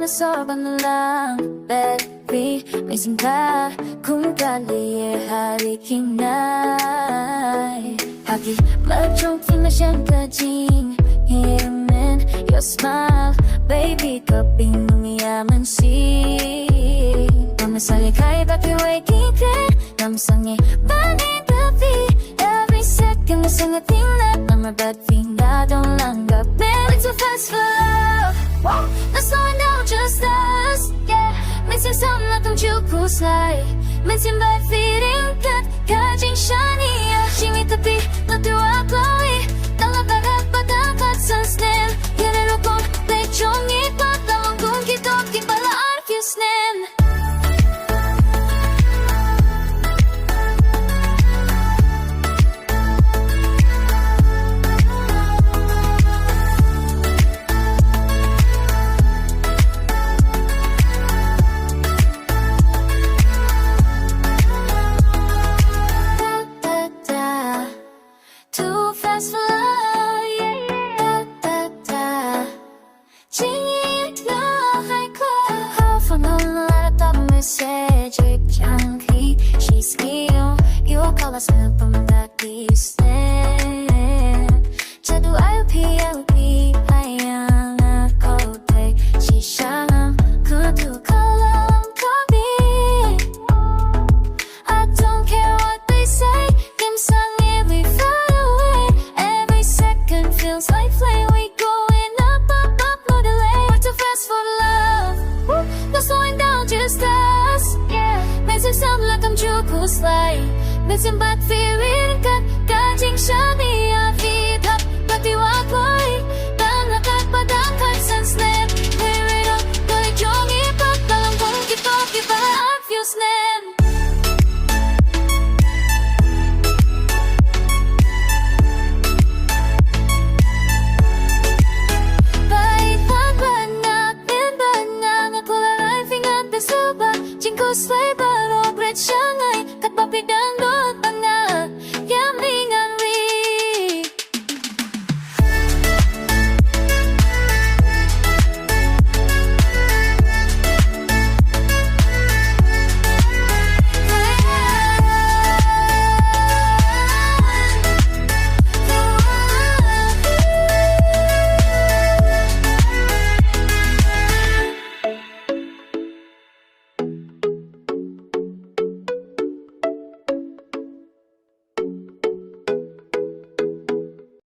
sobrang na lang Baby, minsan ka kung halikin ay 하기 말좀 나 샹까진 이름은 Your smile Baby koping이야만 시 너무 살리 가입하기 waking 남성이 반인 baby Every second 내 생각이 나 너무 bad thing I don't lang up Way too fast for love Not slowing down just us Yeah 每天上那种就哭slide每天 bad feeling 看进山一样心里特别 Not do I glory 날아가가 바다가 sunset 얘네로 꼭 배종이 바다만 공기도 기발라 I feel slim She's skill, you call us from that distance. 저도 IOP, 하얀 코트, 시ሻ는 구두 컬럼 커비. I don't care what they say, 김상이 we fly away. Every second feels like flame, we going up, no delay. We're too fast for love, no slowing down, just us. Makes it sound like I'm juku slide Makes him bad feeling cut Catching shiny feet up But you are quiet